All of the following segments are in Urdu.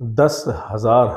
10,000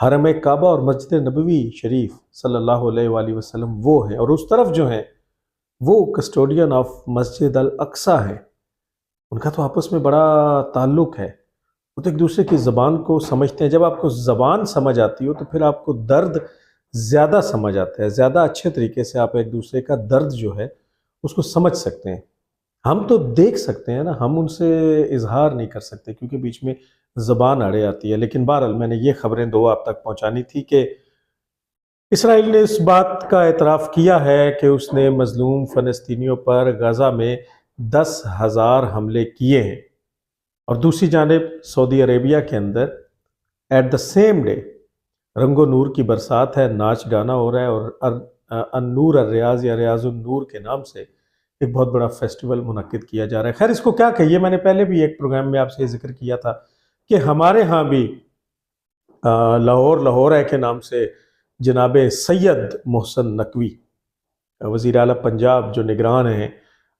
حرم کعبہ اور مسجد نبوی شریف صلی اللہ علیہ وآلہ وسلم وہ ہیں، اور اس طرف جو ہیں وہ کسٹوڈین آف مسجد الاقصیٰ ہے۔ ان کا تو آپس میں بڑا تعلق ہے، وہ تو ایک دوسرے کی زبان کو سمجھتے ہیں۔ جب آپ کو زبان سمجھ آتی ہو تو پھر آپ کو درد زیادہ سمجھ آتا ہے، زیادہ اچھے طریقے سے آپ ایک دوسرے کا درد جو ہے اس کو سمجھ سکتے ہیں۔ ہم تو دیکھ سکتے ہیں نا، ہم ان سے اظہار نہیں کر سکتے کیونکہ بیچ میں زبان اڑے آتی ہے۔ لیکن بہرحال میں نے یہ خبریں دو آپ تک پہنچانی تھی کہ اسرائیل نے اس بات کا اعتراف کیا ہے کہ اس نے مظلوم فلسطینیوں پر غزہ میں 10,000 حملے کیے ہیں، اور دوسری جانب سعودی عربیہ کے اندر ایٹ دا سیم ڈے رنگ و نور کی برسات ہے، ناچ گانا ہو رہا ہے، اور النور الریاض یا ریاض النور کے نام سے ایک بہت بڑا فیسٹیول منعقد کیا جا رہا ہے۔ خیر اس کو کیا کہیے، میں نے پہلے بھی ایک پروگرام میں آپ سے ذکر کیا تھا کہ ہمارے ہاں بھی لاہور ہے کے نام سے جناب سید محسن نقوی وزیر اعلیٰ پنجاب جو نگران ہیں،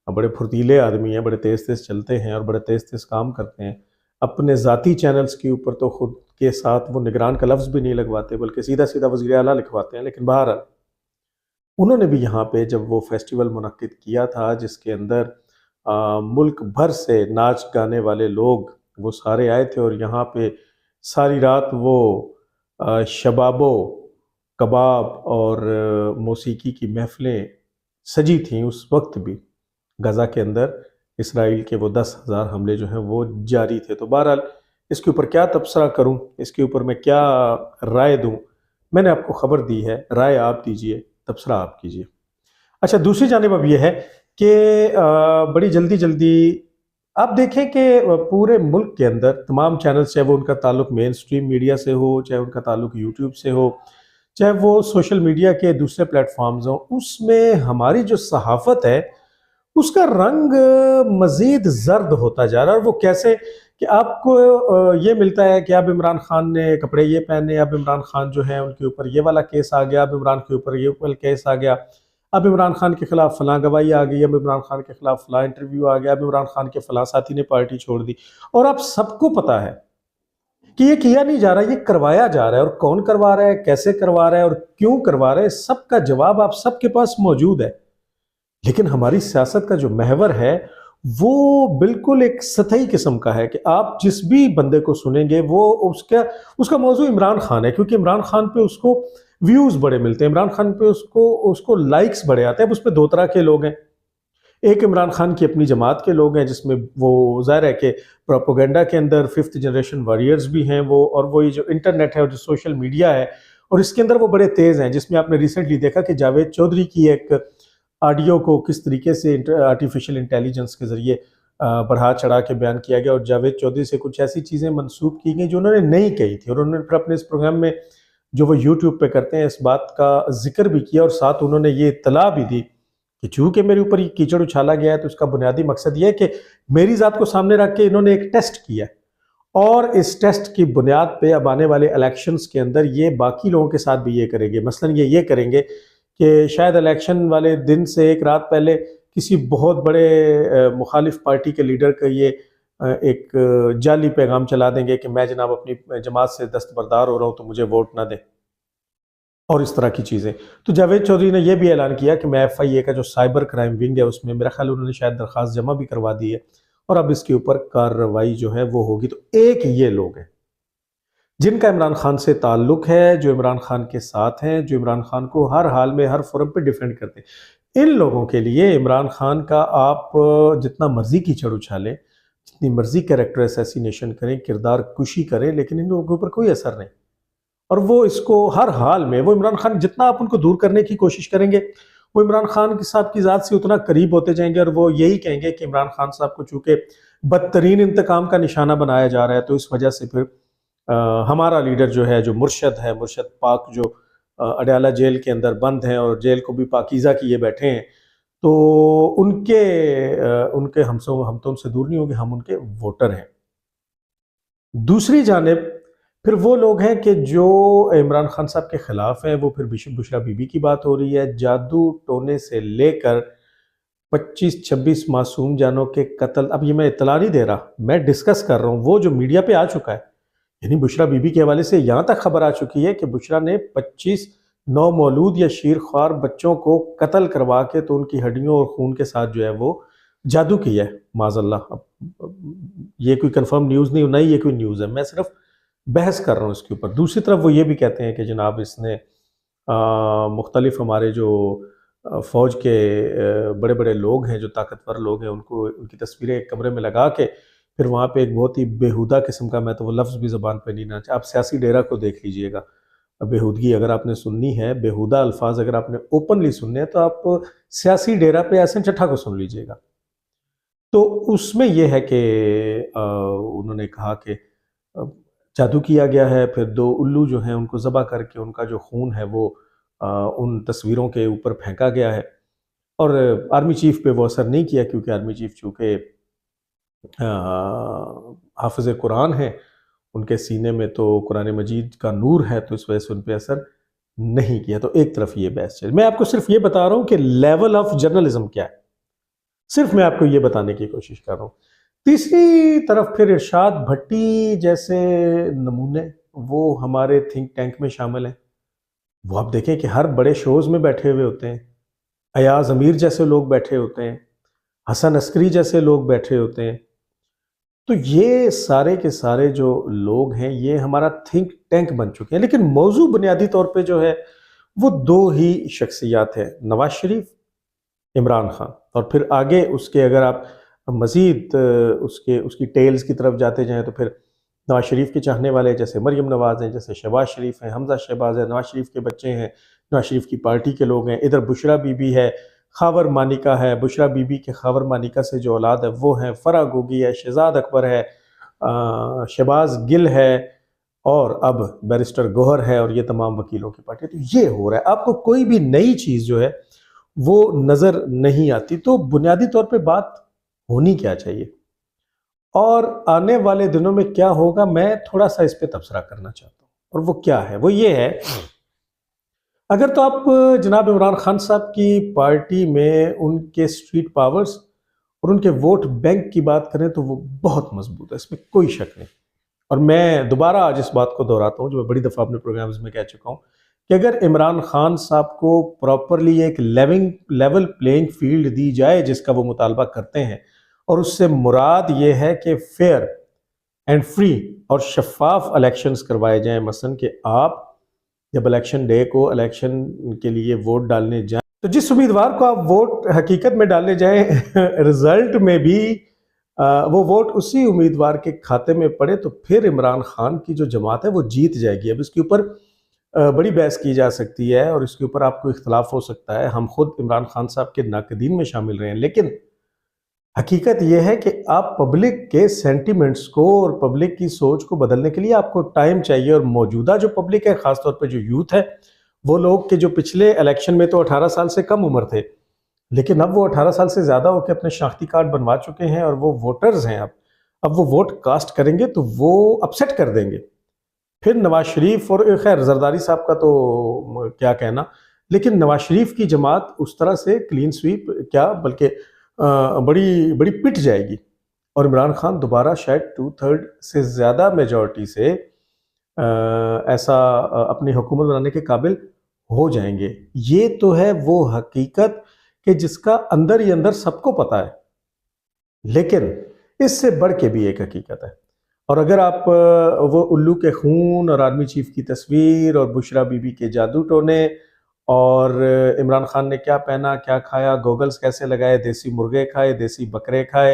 بڑے پھرتیلے آدمی ہیں، بڑے تیز چلتے ہیں اور بڑے تیز کام کرتے ہیں۔ اپنے ذاتی چینلز کے اوپر تو خود کے ساتھ وہ نگران کا لفظ بھی نہیں لگواتے بلکہ سیدھا وزیر اعلیٰ لکھواتے ہیں۔ لیکن بہرحال انہوں نے بھی یہاں پہ جب وہ فیسٹیول منعقد کیا تھا جس کے اندر ملک بھر سے ناچ گانے والے لوگ وہ سارے آئے تھے، اور یہاں پہ ساری رات وہ شباب و کباب اور موسیقی کی محفلیں سجی تھیں، اس وقت بھی غزہ کے اندر اسرائیل کے وہ 10,000 حملے جو ہیں وہ جاری تھے۔ تو بہرحال اس کے اوپر کیا تبصرہ کروں، اس کے اوپر میں کیا رائے دوں، میں نے آپ کو خبر دی ہے، رائے آپ دیجئے، تبصرہ آپ کیجئے۔ اچھا دوسری جانب اب یہ ہے کہ بڑی جلدی آپ دیکھیں کہ پورے ملک کے اندر تمام چینلز، چاہے وہ ان کا تعلق مین سٹریم میڈیا سے ہو، چاہے ان کا تعلق یوٹیوب سے ہو، چاہے وہ سوشل میڈیا کے دوسرے پلیٹ فارمز ہوں، اس میں ہماری جو صحافت ہے اس کا رنگ مزید زرد ہوتا جا رہا ہے۔ اور وہ کیسے کہ آپ کو یہ ملتا ہے کہ اب عمران خان نے کپڑے یہ پہنے، اب عمران خان جو ہیں ان کے اوپر یہ والا کیس آ گیا، اب عمران کے اوپر یہ والا کیس آ گیا، اب عمران خان کے خلاف فلاں گواہی آ گئی، اب عمران خان کے خلاف فلاں انٹرویو آ گیا، اب عمران خان کے فلاں ساتھی نے پارٹی چھوڑ دی، اور اب سب کو پتہ ہے کہ یہ کیا نہیں جا رہا، یہ کروایا جا رہا ہے، اور کون کروا رہا ہے، کیسے کروا رہا ہے اور کیوں کروا رہا ہے، سب کا جواب آپ سب کے پاس موجود ہے۔ لیکن ہماری سیاست کا جو محور ہے وہ بالکل ایک سطحی قسم کا ہے کہ آپ جس بھی بندے کو سنیں گے وہ اس کا موضوع عمران خان ہے، کیونکہ عمران خان پہ اس کو ویوز بڑے ملتے ہیں، عمران خان پہ اس کو لائکس بڑے آتے ہیں۔ اب اس پہ دو طرح کے لوگ ہیں، ایک عمران خان کی اپنی جماعت کے لوگ ہیں جس میں وہ ظاہر ہے کہ پروپیگنڈا کے اندر 5th جنریشن وارئرز بھی ہیں وہ، اور وہ یہ جو انٹرنیٹ ہے اور جو سوشل میڈیا ہے اور اس کے اندر وہ بڑے تیز ہیں، جس میں آپ نے ریسنٹلی دیکھا کہ جاوید چودھری کی ایک آڈیو کو کس طریقے سے آرٹیفیشل انٹیلیجنس کے ذریعے بڑھا چڑھا کے بیان کیا گیا، اور جاوید چودھری سے کچھ ایسی چیزیں منسوب کی گئیں جو انہوں نے نہیں کہی تھی، اور انہوں نے پھر اپنے اس پروگرام میں جو وہ یوٹیوب پہ کرتے ہیں اس بات کا ذکر بھی کیا، اور ساتھ انہوں نے یہ اطلاع بھی دی کہ چونکہ میرے اوپر یہ کیچڑ اچھالا گیا ہے تو اس کا بنیادی مقصد یہ ہے کہ میری ذات کو سامنے رکھ کے انہوں نے ایک ٹیسٹ کیا، اور اس ٹیسٹ کی بنیاد پہ اب آنے والے الیکشنز کے اندر یہ باقی لوگوں کے ساتھ بھی یہ کریں گے۔ مثلا یہ کریں گے کہ شاید الیکشن والے دن سے ایک رات پہلے کسی بہت بڑے مخالف پارٹی کے لیڈر کا یہ ایک جعلی پیغام چلا دیں گے کہ میں جناب اپنی جماعت سے دستبردار ہو رہا ہوں تو مجھے ووٹ نہ دیں، اور اس طرح کی چیزیں۔ تو جاوید چودھری نے یہ بھی اعلان کیا کہ میں FIA کا جو سائبر کرائم ونگ ہے اس میں میرا خیال انہوں نے شاید درخواست جمع بھی کروا دی ہے، اور اب اس کے اوپر کارروائی جو ہے وہ ہوگی۔ تو ایک یہ لوگ ہیں جن کا عمران خان سے تعلق ہے، جو عمران خان کے ساتھ ہیں، جو عمران خان کو ہر حال میں ہر فورم پہ ڈیفینڈ کرتے ہیں۔ ان لوگوں کے لیے عمران خان کا آپ جتنا مرضی کیچڑ اچھالیں، جتنی مرضی کریکٹر اسیسینیشن کریں، کردار کشی کریں، لیکن ان لوگوں کے اوپر کوئی اثر نہیں، اور وہ اس کو ہر حال میں وہ عمران خان جتنا آپ ان کو دور کرنے کی کوشش کریں گے وہ عمران خان صاحب کی ذات سے اتنا قریب ہوتے جائیں گے، اور وہ یہی کہیں گے کہ عمران خان صاحب کو چونکہ بدترین انتقام کا نشانہ بنایا جا رہا ہے تو اس وجہ سے پھر ہمارا لیڈر جو ہے، جو مرشد ہے، مرشد پاک، جو اڈیالہ جیل کے اندر بند ہیں اور جیل کو بھی پاکیزہ کیے بیٹھے ہیں، تو ان کے ہم تو ان سے دور نہیں ہوں گے، ہم ان کے ووٹر ہیں۔ دوسری جانب پھر وہ لوگ ہیں کہ جو عمران خان صاحب کے خلاف ہیں، وہ پھر بشرا بی بی کی بات ہو رہی ہے، جادو ٹونے سے لے کر 25-26 معصوم جانوں کے قتل۔ اب یہ میں اطلاع نہیں دے رہا، میں ڈسکس کر رہا ہوں وہ جو میڈیا پہ آ چکا ہے یعنی بشرا بی بی کے حوالے سے یہاں تک خبر آ چکی ہے کہ بشرا نے 25 نومولود یا شیرخوار بچوں کو قتل کروا کے تو ان کی ہڈیوں اور خون کے ساتھ جو ہے وہ جادو کیا ہے معاذ اللہ. یہ کوئی کنفرم نیوز نہیں، نہ ہی یہ کوئی نیوز ہے، میں صرف بحث کر رہا ہوں اس کے اوپر. دوسری طرف وہ یہ بھی کہتے ہیں کہ جناب اس نے مختلف ہمارے جو فوج کے بڑے بڑے لوگ ہیں، جو طاقتور لوگ ہیں، ان کی تصویریں ایک کمرے میں لگا کے پھر وہاں پہ ایک بہت ہی بیہودہ قسم کا، میں تو وہ لفظ بھی زبان پہ نہیں لانا چاہتا، آپ سیاسی ڈیرہ کو دیکھ لیجئے گا. بیہودگی اگر آپ نے سننی ہے، بیہودہ الفاظ اگر آپ نے اوپنلی سننے ہیں، تو آپ سیاسی ڈیرہ پہ احسن چٹھا کو سن لیجئے گا. تو اس میں یہ ہے کہ انہوں نے کہا کہ جادو کیا گیا ہے، پھر 2 الو جو ہیں ان کو ذبح کر کے ان کا جو خون ہے وہ ان تصویروں کے اوپر پھینکا گیا ہے. اور آرمی چیف پہ وہ اثر نہیں کیا، کیونکہ آرمی چیف چونکہ حافظ قرآن ہیں، ان کے سینے میں تو قرآن مجید کا نور ہے، تو اس وجہ سے ان پہ اثر نہیں کیا. تو ایک طرف یہ بحث چل، میں آپ کو صرف یہ بتا رہا ہوں کہ لیول آف جرنلزم کیا ہے، صرف میں آپ کو یہ بتانے کی کوشش کر رہا ہوں. تیسری طرف پھر ارشاد بھٹی جیسے نمونے وہ ہمارے تھنک ٹینک میں شامل ہیں. وہ آپ دیکھیں کہ ہر بڑے شوز میں بیٹھے ہوئے ہوتے ہیں، ایاز امیر جیسے لوگ بیٹھے ہوتے ہیں، حسن عسکری جیسے لوگ بیٹھے ہوتے ہیں. تو یہ سارے کے سارے جو لوگ ہیں یہ ہمارا تھنک ٹینک بن چکے ہیں. لیکن موضوع بنیادی طور پہ جو ہے وہ 2 ہی شخصیات ہیں، نواز شریف، عمران خان. اور پھر آگے اس کے اگر آپ مزید اس کی ٹیلز کی طرف جاتے جائیں تو پھر نواز شریف کے چاہنے والے جیسے مریم نواز ہیں، جیسے شہباز شریف ہیں، حمزہ شہباز ہے، نواز شریف کے بچے ہیں، نواز شریف کی پارٹی کے لوگ ہیں. ادھر بشرا بی بی ہے، خاور مانیکا ہے، بشرا بی بی کے خاور مانیکا سے جو اولاد ہے وہ ہیں، فرح گوگی ہے، شہزاد اکبر ہے، شہباز گل ہے، اور اب بیرسٹر گوہر ہے، اور یہ تمام وکیلوں کی پارٹی. تو یہ ہو رہا ہے، آپ کو کوئی بھی نئی چیز جو ہے وہ نظر نہیں آتی. تو بنیادی طور پہ بات ہونی کیا چاہیے اور آنے والے دنوں میں کیا ہوگا، میں تھوڑا سا اس پہ تبصرہ کرنا چاہتا ہوں. اور وہ کیا ہے، وہ یہ ہے، اگر تو آپ جناب عمران خان صاحب کی پارٹی میں ان کے سٹریٹ پاورز اور ان کے ووٹ بینک کی بات کریں تو وہ بہت مضبوط ہے، اس میں کوئی شک نہیں. اور میں دوبارہ آج اس بات کو دہراتا ہوں جو میں بڑی دفعہ اپنے پروگرامز میں کہہ چکا ہوں کہ اگر عمران خان صاحب کو پراپرلی ایک لیول پلینگ فیلڈ دی جائے جس کا وہ مطالبہ کرتے ہیں، اور اس سے مراد یہ ہے کہ فیئر اینڈ فری اور شفاف الیکشنز کروائے جائیں، مثلا کہ آپ جب الیکشن ڈے کو الیکشن کے لیے ووٹ ڈالنے جائیں تو جس امیدوار کو آپ ووٹ حقیقت میں ڈالنے جائیں رزلٹ میں بھی وہ ووٹ اسی امیدوار کے کھاتے میں پڑے، تو پھر عمران خان کی جو جماعت ہے وہ جیت جائے گی. اب اس کے اوپر بڑی بحث کی جا سکتی ہے اور اس کے اوپر آپ کو اختلاف ہو سکتا ہے، ہم خود عمران خان صاحب کے ناقدین میں شامل رہے ہیں، لیکن حقیقت یہ ہے کہ آپ پبلک کے سینٹیمنٹس کو اور پبلک کی سوچ کو بدلنے کے لیے آپ کو ٹائم چاہیے. اور موجودہ جو پبلک ہے، خاص طور پہ جو یوتھ ہے، وہ لوگ کہ جو پچھلے الیکشن میں تو 18 سال سے کم عمر تھے، لیکن اب وہ 18 سال سے زیادہ ہو کے اپنے شناختی کارڈ بنوا چکے ہیں اور وہ ووٹرز ہیں. اب وہ ووٹ کاسٹ کریں گے تو وہ اپسیٹ کر دیں گے. پھر نواز شریف، اور خیر زرداری صاحب کا تو کیا کہنا، لیکن نواز شریف کی جماعت اس طرح سے کلین سویپ کیا بلکہ بڑی بڑی پٹ جائے گی، اور عمران خان دوبارہ شاید 2/3 سے زیادہ میجورٹی سے ایسا اپنی حکومت بنانے کے قابل ہو جائیں گے. یہ تو ہے وہ حقیقت کہ جس کا اندر ہی اندر سب کو پتا ہے، لیکن اس سے بڑھ کے بھی ایک حقیقت ہے. اور اگر آپ وہ الو کے خون اور آرمی چیف کی تصویر اور بشرا بی بی کے جادو ٹونے اور عمران خان نے کیا پہنا، کیا کھایا، گوگلز کیسے لگائے، دیسی مرغے کھائے، دیسی بکرے کھائے،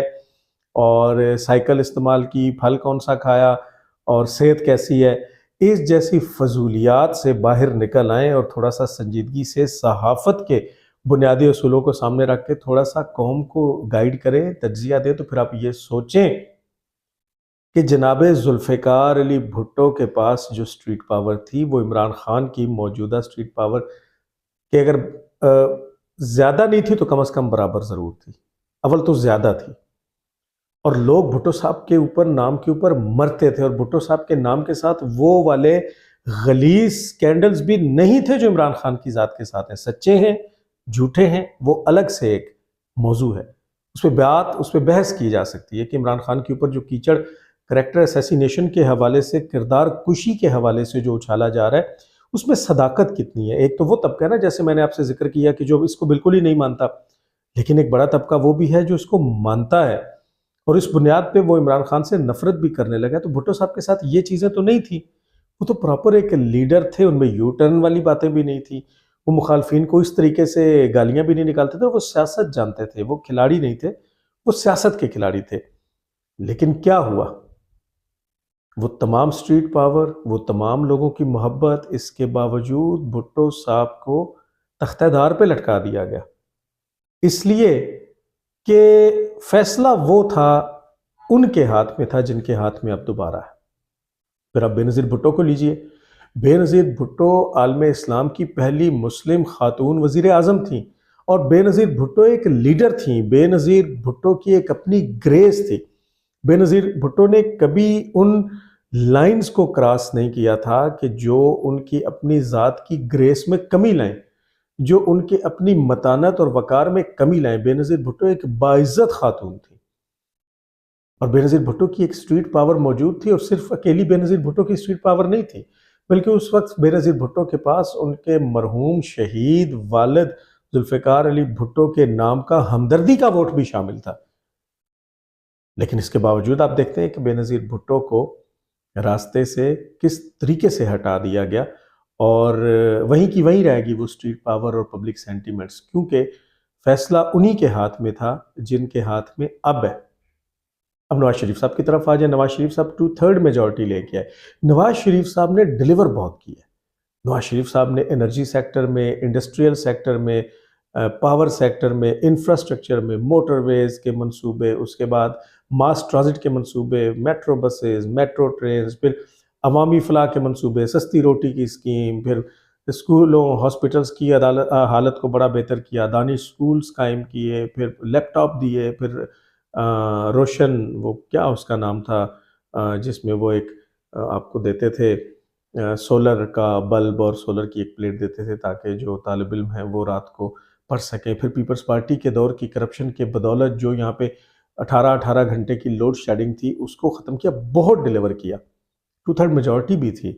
اور سائیکل استعمال کی، پھل کون سا کھایا، اور صحت کیسی ہے، اس جیسی فضولیات سے باہر نکل آئیں اور تھوڑا سا سنجیدگی سے صحافت کے بنیادی اصولوں کو سامنے رکھ کے تھوڑا سا قوم کو گائیڈ کریں، تجزیہ دیں. تو پھر آپ یہ سوچیں کہ جناب ذوالفقار علی بھٹو کے پاس جو سٹریٹ پاور تھی وہ عمران خان کی موجودہ سٹریٹ پاور کہ اگر زیادہ نہیں تھی تو کم از کم برابر ضرور تھی. اول تو زیادہ تھی، اور لوگ بھٹو صاحب کے اوپر نام کے اوپر مرتے تھے، اور بھٹو صاحب کے نام کے ساتھ وہ والے غلیظ سکینڈلز بھی نہیں تھے جو عمران خان کی ذات کے ساتھ ہیں. سچے ہیں، جھوٹے ہیں، وہ الگ سے ایک موضوع ہے، اس پہ بحث کی جا سکتی ہے کہ عمران خان کے اوپر جو کیچڑ کریکٹر اسیسینیشن کے حوالے سے، کردار کشی کے حوالے سے جو اچھالا جا رہا ہے، اس میں صداقت کتنی ہے؟ ایک تو وہ طبقہ ہے نا، جیسے میں نے آپ سے ذکر کیا کہ جو اس کو بالکل ہی نہیں مانتا، لیکن ایک بڑا طبقہ وہ بھی ہے جو اس کو مانتا ہے، اور اس بنیاد پہ وہ عمران خان سے نفرت بھی کرنے لگا۔ تو بھٹو صاحب کے ساتھ یہ چیزیں تو نہیں تھی، وہ تو پراپر ایک لیڈر تھے، ان میں یو ٹرن والی باتیں بھی نہیں تھی، وہ مخالفین کو اس طریقے سے گالیاں بھی نہیں نکالتے تھے، وہ سیاست جانتے تھے، وہ کھلاڑی نہیں تھے، وہ سیاست کے کھلاڑی تھے۔ لیکن کیا ہوا؟ وہ تمام سٹریٹ پاور، وہ تمام لوگوں کی محبت، اس کے باوجود بھٹو صاحب کو تختہ دار پہ لٹکا دیا گیا، اس لیے کہ فیصلہ وہ تھا، ان کے ہاتھ میں تھا جن کے ہاتھ میں اب دوبارہ ہے۔ پھر اب بے نظیر بھٹو کو لیجئے، بے نظیر بھٹو عالم اسلام کی پہلی مسلم خاتون وزیر اعظم تھیں، اور بے نظیر بھٹو ایک لیڈر تھیں، بے نظیر بھٹو کی ایک اپنی گریس تھی۔ بے نظیر بھٹو نے کبھی ان لائنز کو کراس نہیں کیا تھا کہ جو ان کی اپنی ذات کی گریس میں کمی لائیں، جو ان کے اپنی متانت اور وقار میں کمی لائیں۔ بے نظیر بھٹو ایک باعزت خاتون تھی، اور بے نظیر بھٹو کی ایک سٹریٹ پاور موجود تھی، اور صرف اکیلی بے نظیر بھٹو کی سٹریٹ پاور نہیں تھی، بلکہ اس وقت بے نظیر بھٹو کے پاس ان کے مرحوم شہید والد ذوالفقار علی بھٹو کے نام کا ہمدردی کا ووٹ بھی شامل تھا۔ لیکن اس کے باوجود آپ دیکھتے ہیں کہ بے نظیر بھٹو کو راستے سے کس طریقے سے ہٹا دیا گیا، اور وہیں کی وہیں رہے گی وہ سٹریٹ پاور اور پبلک سینٹیمنٹس، کیونکہ فیصلہ انہی کے ہاتھ میں تھا جن کے ہاتھ میں اب ہے۔ اب نواز شریف صاحب کی طرف آ جائیں۔ نواز شریف صاحب 2/3 میجورٹی لے کے آئے۔ نواز شریف صاحب نے ڈیلیور بہت کیا ہے۔ نواز شریف صاحب نے انرجی سیکٹر میں، انڈسٹریل سیکٹر میں، پاور سیکٹر میں، انفراسٹرکچر میں، موٹر ویز کے منصوبے، اس کے بعد ماس ٹرانزٹ کے منصوبے، میٹرو بسز، میٹرو ٹرینز، پھر عوامی فلاح کے منصوبے، سستی روٹی کی اسکیم، پھر اسکولوں ہاسپٹلز کی حالت کو بڑا بہتر کیا، دانش اسکولز قائم کیے، پھر لیپ ٹاپ دیے، پھر روشن، وہ کیا اس کا نام تھا جس میں وہ ایک آپ کو دیتے تھے سولر کا بلب، اور سولر کی ایک پلیٹ دیتے تھے تاکہ جو طالب علم ہیں وہ رات کو پڑھ سکیں۔ پھر پیپلز پارٹی کے دور کی کرپشن کے بدولت جو یہاں پہ 18 گھنٹے کی لوڈ شیڈنگ تھی، اس کو ختم کیا، بہت ڈیلیور کیا، 2/3 میجورٹی بھی تھی،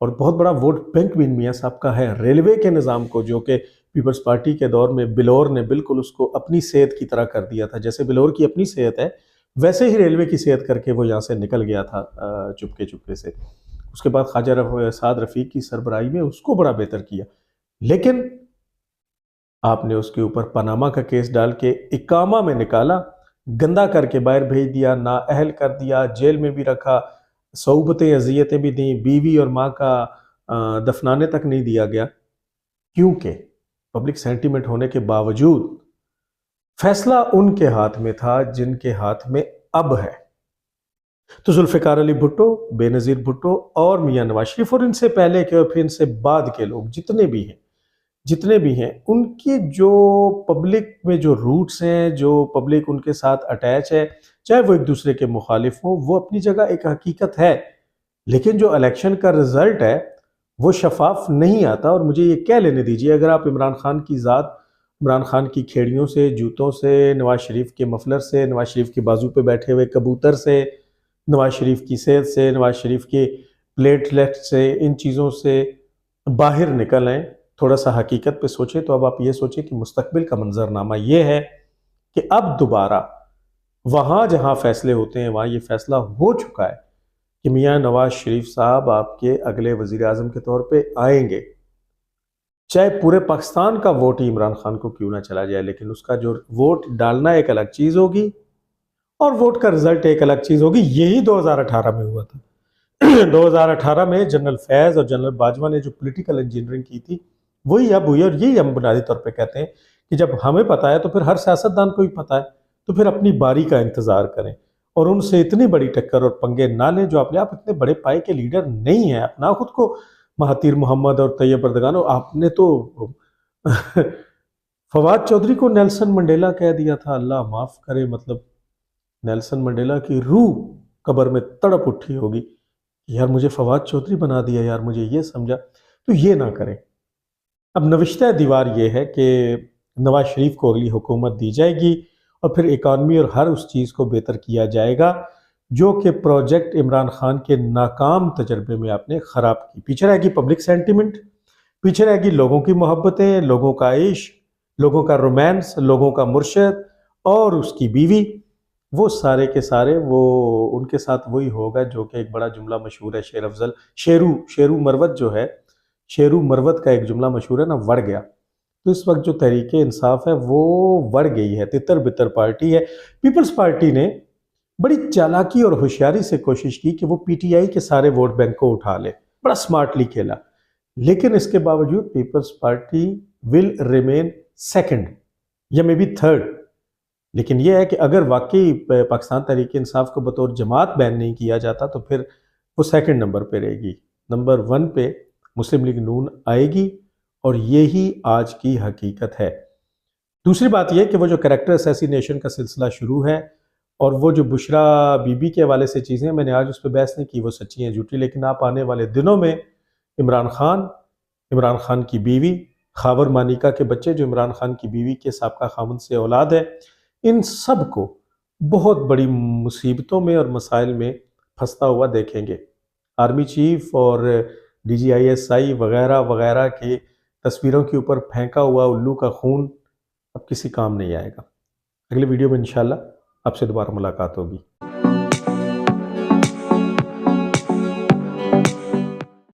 اور بہت بڑا ووٹ بینک بھی میاں صاحب کا ہے۔ ریلوے کے نظام کو، جو کہ پیپلز پارٹی کے دور میں بلور نے بالکل اس کو اپنی صحت کی طرح کر دیا تھا، جیسے بلور کی اپنی صحت ہے ویسے ہی ریلوے کی صحت کر کے وہ یہاں سے نکل گیا تھا چپکے سے۔ اس کے بعد خواجہ سعد رفیق کی سربراہی میں اس کو بڑا بہتر کیا، لیکن آپ نے اس کے اوپر پاناما کا کیس ڈال کے اقامہ میں نکالا، گندا کر کے باہر بھیج دیا، نااہل کر دیا، جیل میں بھی رکھا، صعوبتیں اذیتیں بھی دیں، بیوی اور ماں کا دفنانے تک نہیں دیا گیا، کیونکہ پبلک سینٹیمنٹ ہونے کے باوجود فیصلہ ان کے ہاتھ میں تھا جن کے ہاتھ میں اب ہے۔ تو ذوالفقار علی بھٹو، بے نظیر بھٹو اور میاں نواز شریف، اور ان سے پہلے کے اور پھر ان سے بعد کے لوگ جتنے بھی ہیں ان کی جو پبلک میں جو روٹس ہیں، جو پبلک ان کے ساتھ اٹیچ ہے، چاہے وہ ایک دوسرے کے مخالف ہوں، وہ اپنی جگہ ایک حقیقت ہے، لیکن جو الیکشن کا رزلٹ ہے وہ شفاف نہیں آتا۔ اور مجھے یہ کہہ لینے دیجیے، اگر آپ عمران خان کی ذات، عمران خان کی کھیڑیوں سے، جوتوں سے، نواز شریف کے مفلر سے، نواز شریف کے بازو پہ بیٹھے ہوئے کبوتر سے، نواز شریف کی صحت سے، نواز شریف کے پلیٹلیٹ سے، ان چیزوں سے باہر نکل آئیں، تھوڑا سا حقیقت پہ سوچیں، تو اب آپ یہ سوچیں کہ مستقبل کا منظرنامہ یہ ہے کہ اب دوبارہ وہاں جہاں فیصلے ہوتے ہیں وہاں یہ فیصلہ ہو چکا ہے کہ میاں نواز شریف صاحب آپ کے اگلے وزیر اعظم کے طور پہ آئیں گے، چاہے پورے پاکستان کا ووٹ ہی عمران خان کو کیوں نہ چلا جائے، لیکن اس کا جو ووٹ ڈالنا ایک الگ چیز ہوگی اور ووٹ کا رزلٹ ایک الگ چیز ہوگی۔ یہی 2018 میں ہوا تھا۔ 2018 میں جنرل فیض اور جنرل باجوہ نے جو پولیٹیکل انجینئرنگ کی تھی وہی اب ہوئی، اور یہی ہم بنیادی طور پہ کہتے ہیں کہ جب ہمیں پتہ ہے تو پھر ہر سیاستدان کو ہی پتہ ہے، تو پھر اپنی باری کا انتظار کریں اور ان سے اتنی بڑی ٹکر اور پنگے نہ لیں جو آپ اتنے بڑے پائے کے لیڈر نہیں ہیں۔ اپنا خود کو مہاتیر محمد اور طیب اردگان، آپ نے تو فواد چودھری کو نیلسن منڈیلا کہہ دیا تھا، اللہ معاف کرے، مطلب نیلسن منڈیلا کی روح قبر میں تڑپ اٹھی ہوگی، یار مجھے فواد چودھری بنا دیا، یار مجھے یہ سمجھا۔ تو یہ نہ کریں۔ اب نوشتہ دیوار یہ ہے کہ نواز شریف کو اگلی حکومت دی جائے گی، اور پھر اکانومی اور ہر اس چیز کو بہتر کیا جائے گا جو کہ پروجیکٹ عمران خان کے ناکام تجربے میں آپ نے خراب کی۔ پیچھے رہے گی پبلک سینٹیمنٹ، پیچھے رہے گی لوگوں کی محبتیں، لوگوں کا عشق، لوگوں کا رومانس، لوگوں کا مرشد اور اس کی بیوی، وہ سارے کے سارے وہ ان کے ساتھ وہی ہوگا جو کہ ایک بڑا جملہ مشہور ہے شیر افضل، شیرو مروت جو ہے، شیرو مروت کا ایک جملہ مشہور ہے نا، وڑ گیا۔ تو اس وقت جو تحریک انصاف ہے وہ وڑ گئی ہے، تتر بتر پارٹی ہے۔ پیپلز پارٹی نے بڑی چالاکی اور ہوشیاری سے کوشش کی کہ وہ پی ٹی آئی کے سارے ووٹ بینک کو اٹھا لے، بڑا سمارٹلی کھیلا، لیکن اس کے باوجود People's Party will remain second یا مے بی تھرڈ۔ لیکن یہ ہے کہ اگر واقعی پاکستان تحریک انصاف کو بطور جماعت بین نہیں کیا جاتا تو پھر وہ سیکنڈ نمبر پہ رہے گی، نمبر 1 پہ مسلم لیگ نون آئے گی، اور یہی آج کی حقیقت ہے۔ دوسری بات یہ کہ وہ جو کریکٹر اسیسینیشن کا سلسلہ شروع ہے، اور وہ جو بشرا بی بی کے حوالے سے چیزیں، میں نے آج اس پہ بحث نہیں کی وہ سچی ہیں جھوٹی، لیکن آپ آنے والے دنوں میں عمران خان کی بیوی، خاور مانیکا کے بچے جو عمران خان کی بیوی کے سابقہ خاوند سے اولاد ہے، ان سب کو بہت بڑی مصیبتوں میں اور مسائل میں پھنستا ہوا دیکھیں گے۔ آرمی چیف اور D G I S I وغیرہ وغیرہ کی تصویروں کے اوپر پھینکا ہوا الو کا خون اب کسی کام نہیں آئے گا۔ اگلی ویڈیو میں انشاءاللہ آپ سے دوبارہ ملاقات ہوگی۔